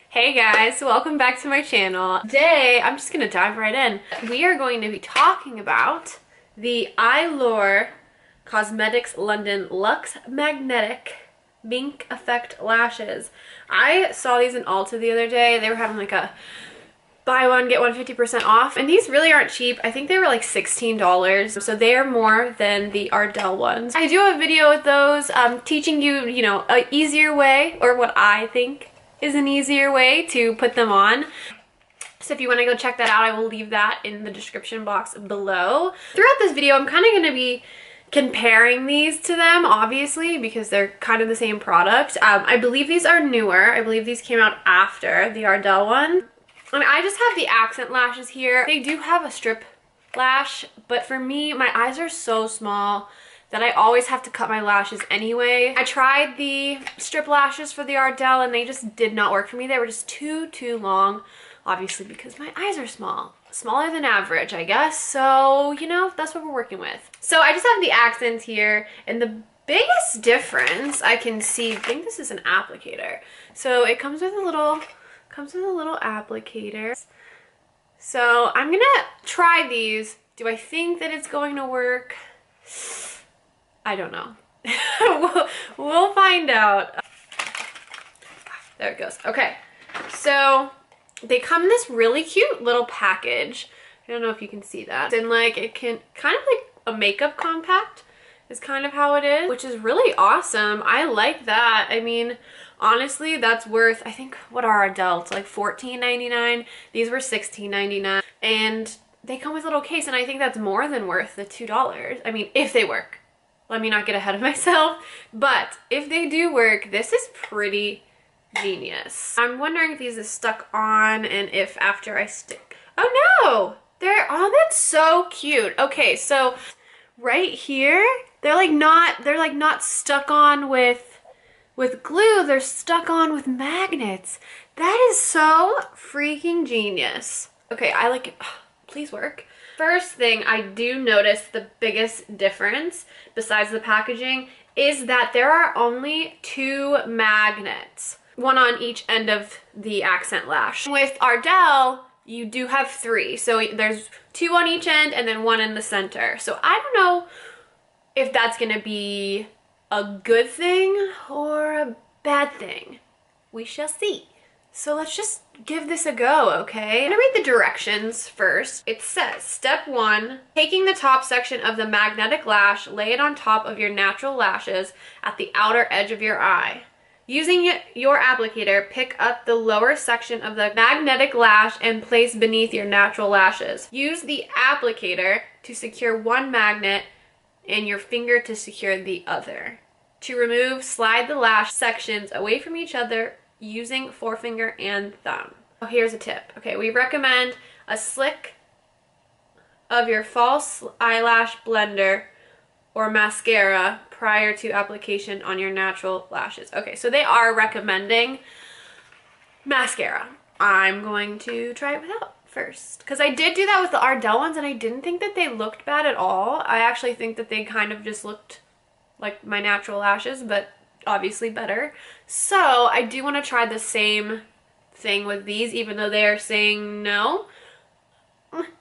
Hey guys, welcome back to my channel. Today, I'm just gonna dive right in. We are going to be talking about the Eyelure Cosmetics London Luxe Magnetic Mink Effect Lashes. I saw these in Ulta the other day. They were having like a buy one, get one 50% off. And these really aren't cheap. I think they were like $16. So they are more than the Ardell ones. I do have a video with those teaching you, an easier way, or what I think is an easier way to put them on. So if you want to go check that out, I will leave that in the description box below. Throughout this video, I'm kind of going to be comparing these to them, obviously, because they're kind of the same product. I believe these are newer. I believe these came out after the Ardell one. And I just have the accent lashes here. They do have a strip lash, but for me, my eyes are so small that I always have to cut my lashes anyway. I tried the strip lashes for the Ardell and they just did not work for me. They were just too long, obviously because my eyes are small. Smaller than average, I guess. So, that's what we're working with. So I just have the accents here, and the biggest difference I can see, I think this is an applicator. So it comes with a little applicator. So I'm gonna try these. Do I think that it's going to work? I don't know. we'll find out. There it goes. Okay, so they come in this really cute little package. I don't know if you can see that. And like it can kind of like a makeup compact is kind of how it is, which is really awesome. I like that. I mean, honestly, that's worth, I think, what are adults? Like $14.99. These were $16.99. And they come with a little case, and I think that's more than worth the $2. I mean, if they work. Let me not get ahead of myself. But if they do work, this is pretty genius. I'm wondering if these is stuck on and if after I stick. Oh no! Oh, that's so cute. Okay, so right here, they're like not stuck on with glue. They're stuck on with magnets. That is so freaking genius. Okay, I like it. Please work. First thing I do notice, the biggest difference besides the packaging, is that there are only 2 magnets, one on each end of the accent lash. With Ardell, you do have 3, so there's 2 on each end and then 1 in the center. So I don't know if that's gonna be a good thing or a bad thing. We shall see. So let's just give this a go, okay? I'm gonna read the directions first. It says, step 1, taking the top section of the magnetic lash, lay it on top of your natural lashes at the outer edge of your eye. Using your applicator, pick up the lower section of the magnetic lash and place beneath your natural lashes. Use the applicator to secure one magnet and your finger to secure the other. To remove, slide the lash sections away from each other using forefinger and thumb. Oh, here's a tip. Okay, we recommend a slick of your false eyelash blender or mascara prior to application on your natural lashes. Okay, so they are recommending mascara. I'm going to try it without first, because I did do that with the Ardell ones and I didn't think that they looked bad at all. I actually think that they kind of just looked like my natural lashes, but obviously better. So I do want to try the same thing with these, even though they are saying no.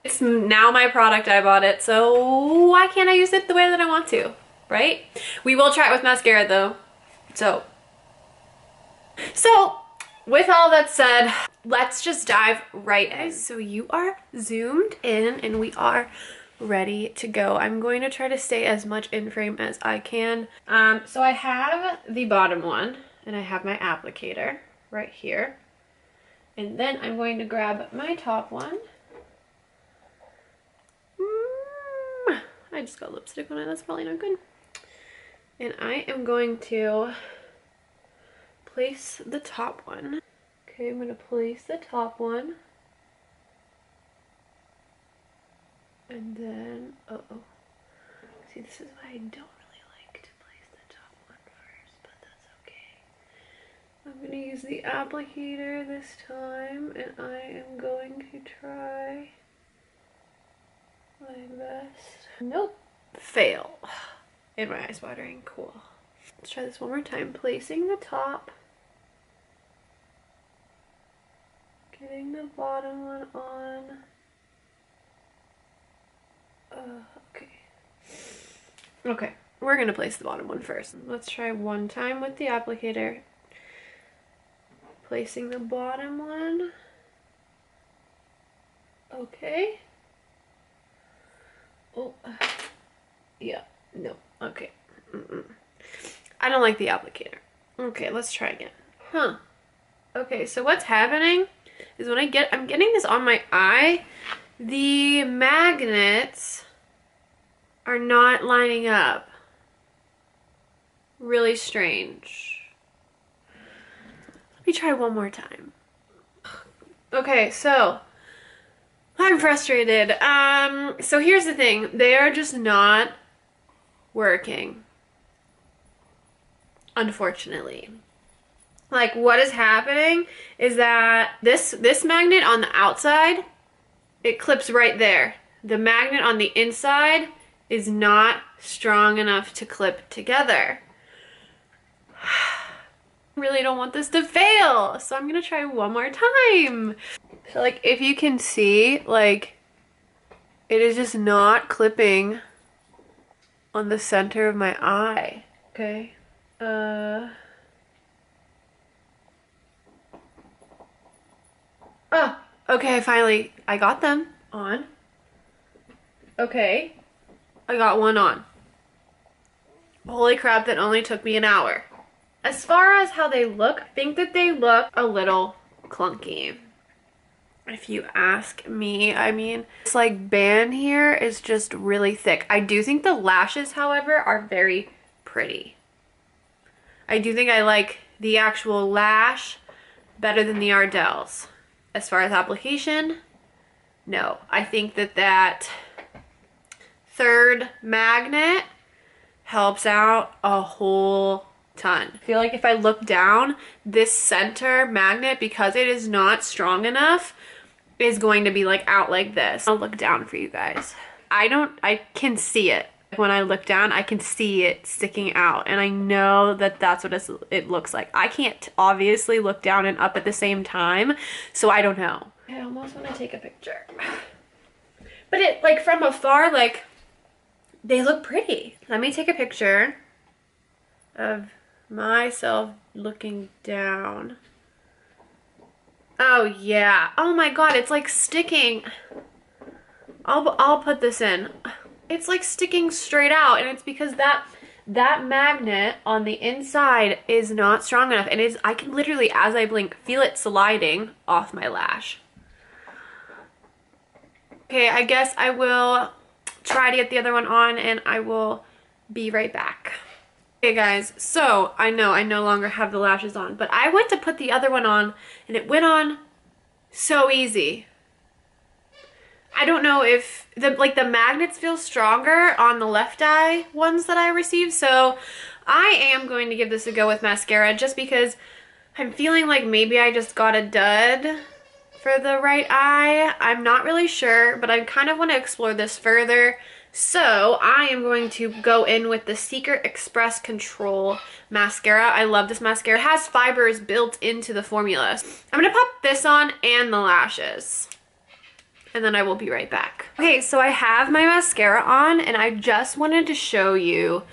It's now my product, I bought it, so why can't I use it the way that I want to, right? We will try it with mascara though. So with all that said, let's just dive right in. So you are zoomed in and we are ready to go. I'm going to try to stay as much in frame as I can. So I have the bottom one and I have my applicator right here. And then I'm going to grab my top one. I just got lipstick on it, that's probably not good. And I am going to place the top one. Okay, I'm going to place the top one. And then, see, this is why I don't really like to place the top one first, but that's okay. I'm going to use the applicator this time, and I am going to try my best. Nope. Fail. And my eyes watering. Cool. Let's try this one more time. Placing the top Getting the bottom one on. Okay. Okay, we're gonna place the bottom one first. Let's try one time with the applicator. Placing the bottom one. Okay. Oh, yeah, no, okay. I don't like the applicator. Okay, let's try again. Huh. Okay, so what's happening is when I'm getting this on my eye, the magnets are not lining up. Really strange. Let me try one more time. Okay, so I'm frustrated. So here's the thing. They are just not working. Unfortunately. Like, what is happening is that this magnet on the outside, it clips right there. The magnet on the inside is not strong enough to clip together. I really don't want this to fail, so I'm gonna try one more time. So like, if you can see, like, it is just not clipping on the center of my eye. Okay. Oh, okay, finally, I got them on. Okay, I got one on. Holy crap, that only took me an hour. As far as how they look, I think that they look a little clunky, if you ask me. I mean, this like band here is just really thick. I do think the lashes, however, are very pretty. I do think I like the actual lash better than the Ardell's. As far as application, no. I think that that third magnet helps out a whole ton. I feel like if I look down, this center magnet, because it is not strong enough, is going to be like out like this. I'll look down for you guys. I can see it. When I look down, I can see it sticking out, and I know that that's what it looks like. I can't obviously look down and up at the same time, so I don't know. I almost want to take a picture. But it, like, from afar, like, they look pretty. Let me take a picture of myself looking down. Oh, yeah. Oh, my God, it's, like, sticking. I'll put this in. It's like sticking straight out, and it's because that magnet on the inside is not strong enough, and I can literally, as I blink, feel it sliding off my lash. Okay, I guess I will try to get the other one on, and I will be right back. Okay guys, so I know I no longer have the lashes on, but I went to put the other one on, and it went on so easy. I don't know if the magnets feel stronger on the left eye ones that I received, so I am going to give this a go with mascara just because I'm feeling like maybe I just got a dud for the right eye. I'm not really sure, but I kind of want to explore this further. So I am going to go in with the Secret Express Control mascara. I love this mascara. It has fibers built into the formula. I'm going to pop this on and the lashes, and then I will be right back. Okay, so I have my mascara on, and I just wanted to show you,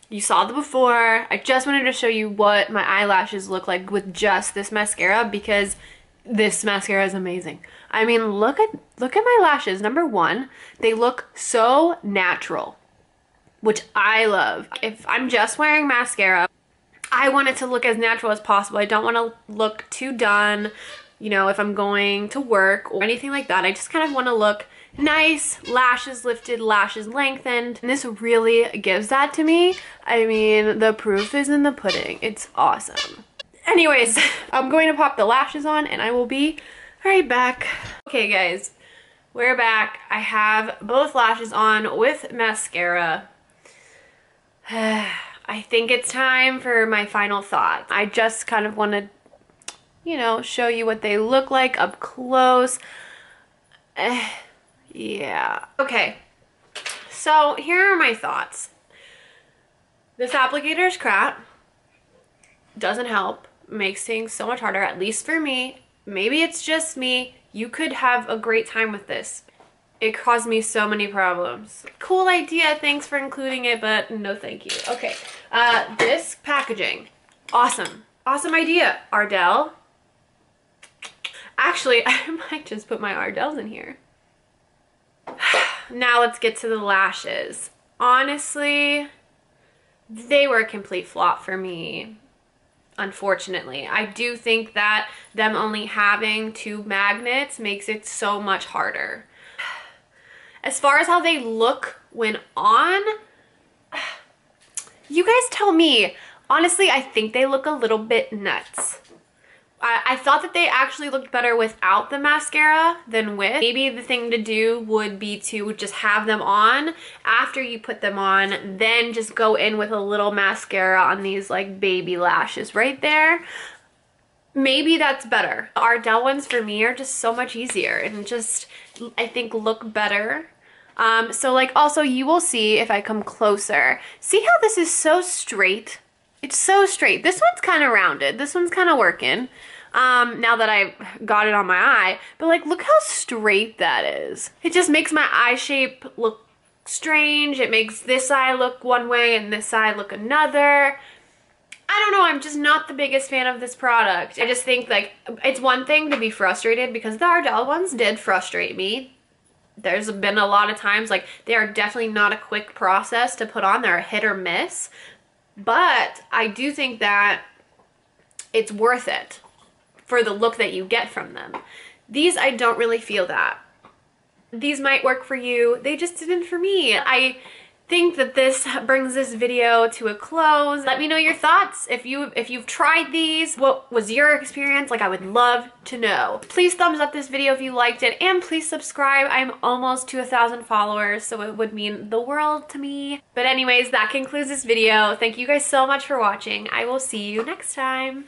you saw the before, I just wanted to show you what my eyelashes look like with just this mascara, because this mascara is amazing. I mean, look at my lashes. Number one, they look so natural, which I love. If I'm just wearing mascara, I want it to look as natural as possible. I don't want to look too done. You know, if I'm going to work or anything like that, I just kind of want to look nice, lashes lifted, lashes lengthened. And this really gives that to me. I mean, the proof is in the pudding. It's awesome. Anyways, I'm going to pop the lashes on, and I will be right back. Okay guys, we're back. I have both lashes on with mascara. I think it's time for my final thoughts. I just kind of want to, you know, show you what they look like up close. Yeah. Okay. So here are my thoughts. This applicator is crap. Doesn't help. Makes things so much harder, at least for me. maybe it's just me. You could have a great time with this. It caused me so many problems. Cool idea, thanks for including it, but no thank you. Okay, this packaging, awesome. Awesome idea, Ardell. Actually, I might just put my Ardells in here. Now let's get to the lashes. Honestly, they were a complete flop for me, unfortunately. I do think that them only having 2 magnets makes it so much harder. As far as how they look when on, you guys tell me. Honestly, I think they look a little bit nuts. I thought that they actually looked better without the mascara than with. Maybe the thing to do would be to just have them on after you put them on, then just go in with a little mascara on these like baby lashes right there. Maybe that's better. The Ardell ones for me are just so much easier and just, I think, look better. So like also you will see if I come closer. See how this is so straight? It's so straight. This one's kind of rounded. This one's kind of working. Now that I've got it on my eye, but like look how straight that is. It just makes my eye shape look strange. It makes this eye look one way and this eye look another. I don't know, I'm just not the biggest fan of this product. I just think like it's one thing to be frustrated because the Ardell ones did frustrate me. There's been a lot of times like they are definitely not a quick process to put on. They're a hit or miss. But I do think that it's worth it for the look that you get from them. These, I don't really feel that. These might work for you. They just didn't for me. I think that this brings this video to a close. Let me know your thoughts. If you've tried these, what was your experience? Like, I would love to know. Please thumbs up this video if you liked it, and please subscribe. I'm almost to 1,000 followers, so it would mean the world to me. But anyways, that concludes this video. Thank you guys so much for watching. I will see you next time.